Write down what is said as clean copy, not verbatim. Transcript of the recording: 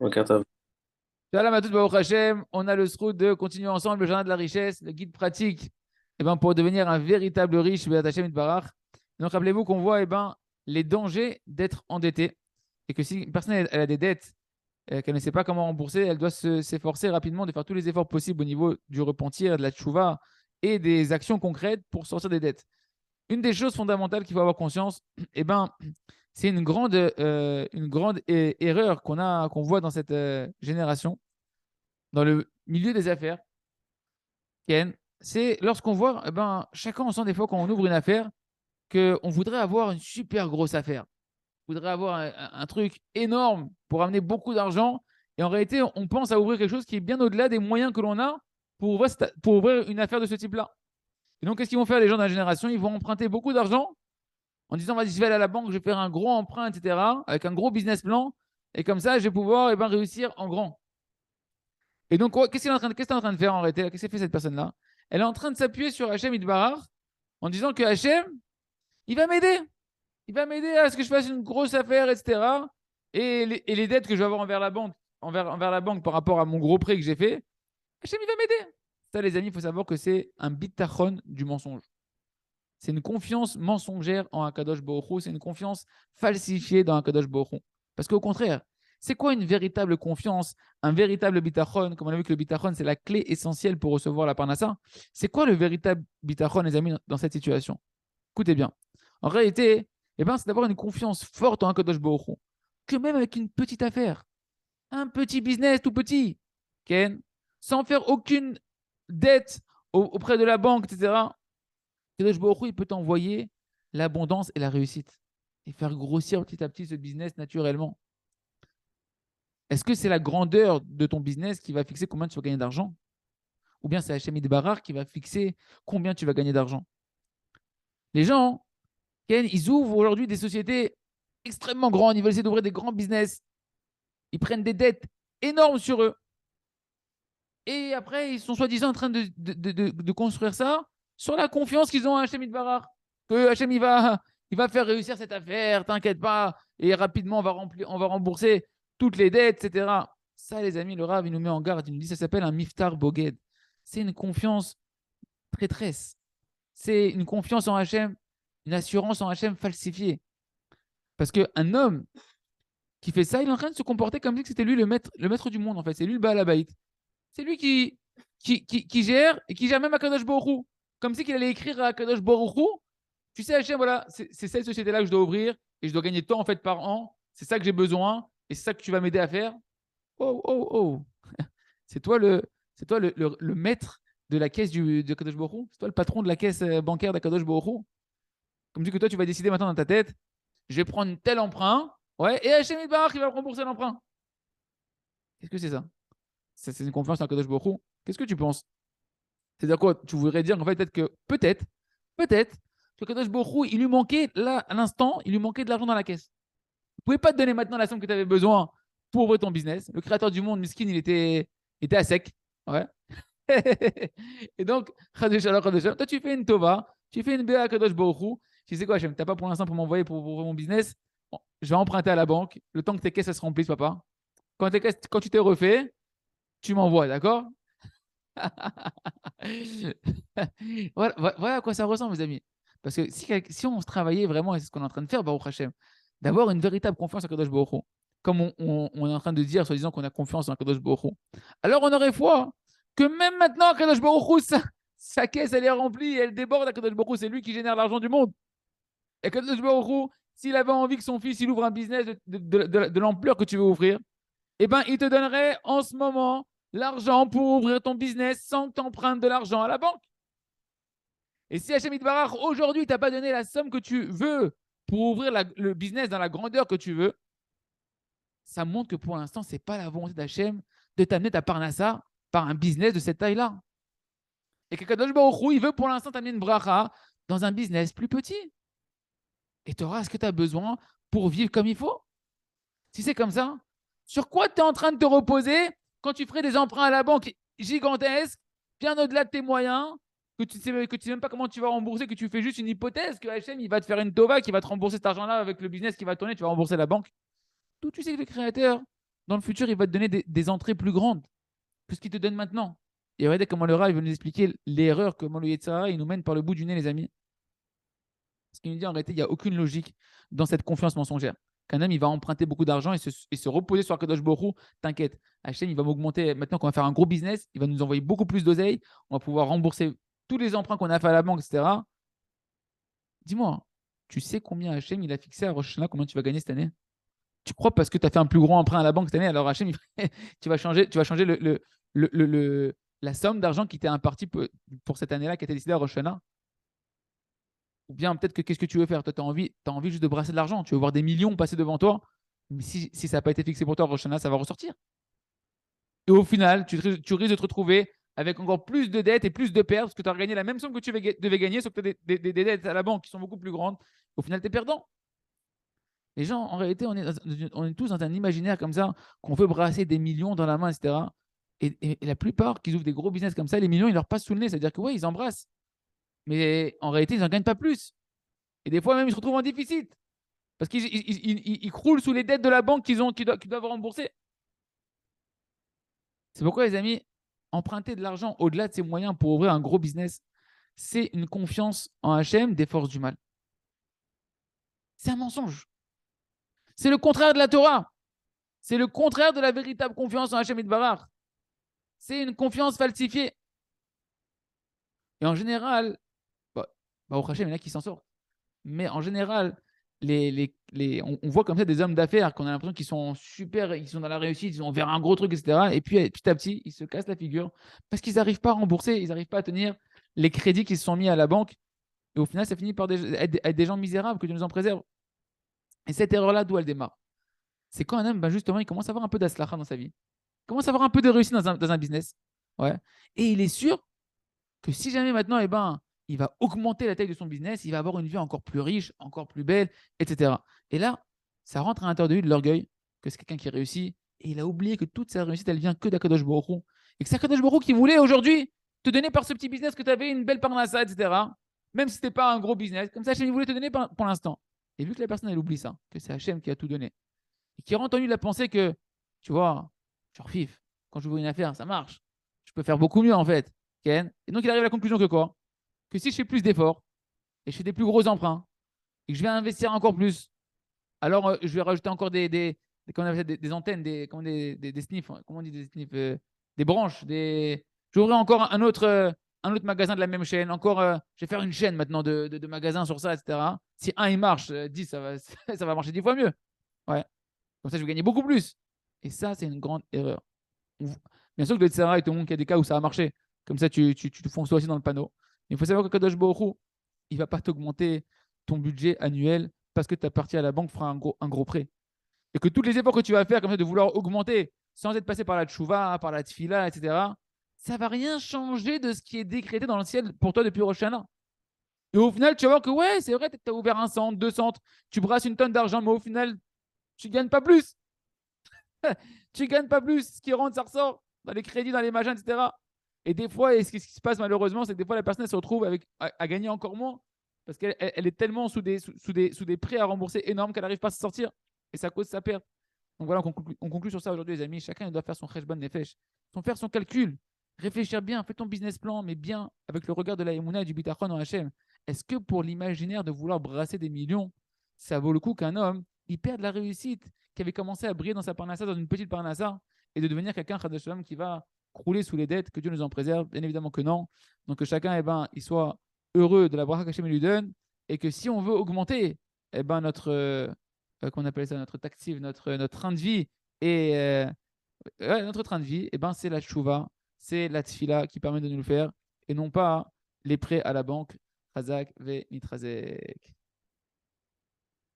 Ok, top. Shalom à tous, Baruch Hashem. On a le sroud de continuer ensemble le jardin de la richesse, le guide pratique pour devenir un véritable riche, Be'at Hashem Itbarach. Donc, rappelez-vous qu'on voit les dangers d'être endetté et que si une personne elle a des dettes qu'elle ne sait pas comment rembourser, elle doit s'efforcer rapidement de faire tous les efforts possibles au niveau du repentir, de la tchouva et des actions concrètes pour sortir des dettes. Une des choses fondamentales qu'il faut avoir conscience, eh ben, c'est une grande erreur qu'on voit dans cette génération, dans le milieu des affaires, Ken, c'est lorsqu'on voit, chacun on sent des fois quand on ouvre une affaire, qu'on voudrait avoir une super grosse affaire. On voudrait avoir un truc énorme pour amener beaucoup d'argent. Et en réalité, on pense à ouvrir quelque chose qui est bien au-delà des moyens que l'on a pour ouvrir une affaire de ce type-là. Et donc, qu'est-ce qu'ils vont faire les gens de la génération? Ils vont emprunter beaucoup d'argent en disant, vas-y, je vais aller à la banque, je vais faire un gros emprunt, etc., avec un gros business plan. Et comme ça, je vais pouvoir réussir en grand. Et donc, qu'est-ce qu'elle est en train de faire en réalité? Qu'est-ce qu'elle fait cette personne-là? Elle est en train de s'appuyer sur Hachem Idbarar en disant que Hachem, il va m'aider. Il va m'aider à ce que je fasse une grosse affaire, etc. Et les dettes que je vais avoir envers la banque par rapport à mon gros prêt que j'ai fait, Hachem, il va m'aider. Ça, les amis, il faut savoir que c'est un bitachon du mensonge. C'est une confiance mensongère en Akadosh Baruch Hu, c'est une confiance falsifiée dans Akadosh Baruch Hu. Parce qu'au contraire, c'est quoi une véritable confiance, un véritable bitachon? Comme on a vu que le bitachon, c'est la clé essentielle pour recevoir la parnassa. C'est quoi le véritable bitachon, les amis, dans cette situation? Écoutez bien. En réalité, c'est d'avoir une confiance forte en Akadosh Baruch Hu. Que même avec une petite affaire, un petit business tout petit, Ken, sans faire aucune dette auprès de la banque, etc., Kadosh Baruch Hu, il peut t'envoyer l'abondance et la réussite et faire grossir petit à petit ce business naturellement. Est-ce que c'est la grandeur de ton business qui va fixer combien tu vas gagner d'argent? Ou bien c'est Hachem Idbarar qui va fixer combien tu vas gagner d'argent? Les gens, Ken, ils ouvrent aujourd'hui des sociétés extrêmement grandes, ils veulent essayer d'ouvrir des grands business, ils prennent des dettes énormes sur eux. Et après, ils sont soi-disant en train de construire ça sur la confiance qu'ils ont à Hachem Idbarar. Que Hachem, il va faire réussir cette affaire, t'inquiète pas. Et rapidement, on va rembourser toutes les dettes, etc. Ça, les amis, le Rav, il nous met en garde. Il nous dit ça s'appelle un miftar boged. C'est une confiance traîtresse. C'est une confiance en Hachem, une assurance en Hachem falsifiée. Parce qu'un homme qui fait ça, il est en train de se comporter comme si c'était lui le maître du monde, en fait. C'est lui le Baal Habayit. C'est lui qui gère et qui gère même Akadosh Baruch Hu. Comme si qu'il allait écrire à Akadosh Baruch Hu. Tu sais, Hachem, voilà, c'est cette société-là que je dois ouvrir et je dois gagner tant en fait par an. C'est ça que j'ai besoin et c'est ça que tu vas m'aider à faire. Oh, oh, oh. C'est toi le maître de la caisse de Kadosh Baruch Hu. C'est toi le patron de la caisse bancaire d'Akadosh Baruch Hu. Comme dit que toi, tu vas décider maintenant dans ta tête, je vais prendre tel emprunt. Ouais, et Hachem Idbarach, il va rembourser l'emprunt. Qu'est-ce que c'est ça? C'est une confiance en Kadosh Baruch Hu. Qu'est-ce que tu penses? C'est-à-dire quoi? Tu voudrais dire qu'en fait, peut-être, que Kadosh Baruch Hu, il lui manquait, là, à l'instant, il lui manquait de l'argent dans la caisse. Il ne pouvait pas te donner maintenant la somme que tu avais besoin pour ouvrir ton business. Le créateur du monde, Miskin, il était à sec. Ouais. Et donc, toi, tu fais une tova, tu fais une BA à Kadosh Baruch Hu. Tu sais quoi, tu n'as pas pour l'instant pour m'envoyer pour ouvrir mon business. Bon, je vais emprunter à la banque. Le temps que tes caisses se remplissent, papa. Quand tu t'es refait, tu m'envoies, d'accord? Voilà à quoi ça ressemble, mes amis. Parce que si on se travaillait vraiment, et c'est ce qu'on est en train de faire, Baruch Hashem, d'avoir une véritable confiance en Kadosh Baruch Hu, comme on est en train de dire, soi-disant qu'on a confiance en Kadosh Baruch Hu, alors on aurait foi que même maintenant, Kadosh Baruch Hu, sa caisse, elle est remplie, elle déborde à Kadosh Baruch Hu, c'est lui qui génère l'argent du monde. Et Kadosh Baruch Hu, s'il avait envie que son fils il ouvre un business de l'ampleur que tu veux ouvrir, eh ben, il te donnerait en ce moment l'argent pour ouvrir ton business sans que tu empruntes de l'argent à la banque. Et si Hachem Barach, aujourd'hui, t'a pas donné la somme que tu veux pour ouvrir le business dans la grandeur que tu veux, ça montre que pour l'instant, ce n'est pas la volonté d'Hachem de t'amener ta parnassa par un business de cette taille-là. Et que Kadosh Baruch Hu, il veut pour l'instant t'amener une bracha dans un business plus petit. Et tu auras ce que tu as besoin pour vivre comme il faut. Si c'est comme ça, sur quoi tu es en train de te reposer quand tu ferais des emprunts à la banque gigantesques, bien au-delà de tes moyens, que tu ne sais même pas comment tu vas rembourser, que tu fais juste une hypothèse, que HM il va te faire une tova, qui va te rembourser cet argent-là avec le business qui va tourner, tu vas rembourser la banque. D'où tu sais que le créateur, dans le futur, il va te donner des entrées plus grandes que ce qu'il te donne maintenant. Et regardez comment le Rav veut nous expliquer l'erreur, comment le Yetzirah, il nous mène par le bout du nez, les amis. Parce qu'il nous dit en réalité, il n'y a aucune logique dans cette confiance mensongère. Qu'un homme, il va emprunter beaucoup d'argent et se reposer sur Akadosh Baruch Hu. T'inquiète, Hachem, il va m'augmenter. Maintenant qu'on va faire un gros business, il va nous envoyer beaucoup plus d'oseille. On va pouvoir rembourser tous les emprunts qu'on a fait à la banque, etc. Dis-moi, tu sais combien Hachem, il a fixé à Rosh Hashanah, combien tu vas gagner cette année? Tu crois parce que tu as fait un plus gros emprunt à la banque cette année, alors Hachem, tu vas changer la somme d'argent qui t'est impartie pour cette année-là, qui a été décidée à Rosh Hashanah? Ou bien peut-être que qu'est-ce que tu veux faire? Toi, t'as envie juste de brasser de l'argent. Tu veux voir des millions passer devant toi. Mais si ça n'a pas été fixé pour toi, Rosh Hashanah, ça va ressortir. Et au final, tu risques de te retrouver avec encore plus de dettes et plus de pertes parce que tu as gagné la même somme que tu devais gagner, sauf que tu as des dettes à la banque qui sont beaucoup plus grandes. Au final, tu es perdant. Les gens, en réalité, on est tous dans un imaginaire comme ça, qu'on veut brasser des millions dans la main, etc. Et la plupart qui ouvrent des gros business comme ça, les millions, ils leur passent sous le nez. C'est-à-dire que oui, ils embrassent. Mais en réalité, ils n'en gagnent pas plus. Et des fois même, ils se retrouvent en déficit. Parce qu'ils croulent sous les dettes de la banque qu'ils doivent rembourser. C'est pourquoi, les amis, emprunter de l'argent au-delà de ses moyens pour ouvrir un gros business, c'est une confiance en HM des forces du mal. C'est un mensonge. C'est le contraire de la Torah. C'est le contraire de la véritable confiance en HM et de Barar. C'est une confiance falsifiée. Et en général, au HM, il y en a qui s'en sortent. Mais en général, on voit comme ça des hommes d'affaires qu'on a l'impression qu'ils sont super, ils sont dans la réussite, ils vont vers un gros truc, etc. Et puis petit à petit, ils se cassent la figure parce qu'ils n'arrivent pas à rembourser, ils n'arrivent pas à tenir les crédits qui se sont mis à la banque. Et au final, ça finit par être des gens misérables, que Dieu nous en préserve. Et cette erreur-là, d'où elle démarre? C'est quand un homme, justement, il commence à avoir un peu d'aslacha dans sa vie, il commence à avoir un peu de réussite dans un business. Ouais. Et il est sûr que si jamais maintenant, il va augmenter la taille de son business, il va avoir une vie encore plus riche, encore plus belle, etc. Et là, ça rentre à l'intérieur de lui de l'orgueil, que c'est quelqu'un qui réussit, et il a oublié que toute sa réussite, elle vient que d'Akadosh Baruch Hu. Et que c'est Akadosh Baruch Hu qui voulait aujourd'hui te donner par ce petit business que tu avais une belle parnassa, etc. Même si ce n'était pas un gros business, comme ça, Hachem il voulait te donner pour l'instant. Et vu que la personne, elle oublie ça, que c'est Hachem qui a tout donné, et qui rentre en lui la pensée que, tu vois, genre fif, quand je vois une affaire, ça marche. Je peux faire beaucoup mieux en fait. Ken. Et donc il arrive à la conclusion que quoi? Que si je fais plus d'efforts et je fais des plus gros emprunts et que je vais investir encore plus, alors je vais rajouter encore comment on appelle ça, des antennes, des sniffs, comment on dit des sniffs, des branches, j'ouvrirai encore un autre magasin de la même chaîne, encore, je vais faire une chaîne maintenant de magasins sur ça, etc. Si un il marche, 10, ça va marcher 10 fois mieux. Ouais. Comme ça, je vais gagner beaucoup plus. Et ça, c'est une grande erreur. Bien sûr que le Tsara et tout le monde, qu'il y a des cas où ça a marché. Comme ça, tu te fonces toi aussi dans le panneau. Mais il faut savoir que Kadosh Baruch il ne va pas t'augmenter ton budget annuel parce que ta partie à la banque fera un gros prêt. Et que tous les efforts que tu vas faire, comme ça, de vouloir augmenter sans être passé par la tchouva, par la tfila, etc., ça ne va rien changer de ce qui est décrété dans le ciel pour toi depuis Rosh Hashanah. Et au final, tu vas voir que ouais, c'est vrai, tu as ouvert un centre, deux centres, tu brasses une tonne d'argent, mais au final, tu ne gagnes pas plus. Tu ne gagnes pas plus. Ce qui rentre, ça ressort dans les crédits, dans les machins, etc. Et des fois, et ce qui se passe malheureusement, c'est que des fois, la personne elle se retrouve à gagner encore moins parce qu'elle est tellement sous des prêts à rembourser énormes qu'elle n'arrive pas à se sortir. Et ça cause sa perte. Donc voilà, on conclut sur ça aujourd'hui, les amis. Chacun doit faire son cheshbon nefesh, faire son calcul, réfléchir bien, fais ton business plan, mais bien avec le regard de la Emouna et du bitachon en Hachem. Est-ce que pour l'imaginaire de vouloir brasser des millions, ça vaut le coup qu'un homme il perde la réussite, qui avait commencé à briller dans sa parnassa, dans une petite parnassa, et de devenir quelqu'un qui va crouler sous les dettes, que Dieu nous en préserve? Bien évidemment que non. Donc que chacun, il soit heureux de la bracha qu'Hachem lui donne, et que si on veut augmenter notre, qu'on appelle ça, notre tactive, notre train de vie, et notre train de vie, c'est la tchouva, c'est la tfila qui permet de nous le faire, et non pas les prêts à la banque. Chazak ve nitrazek.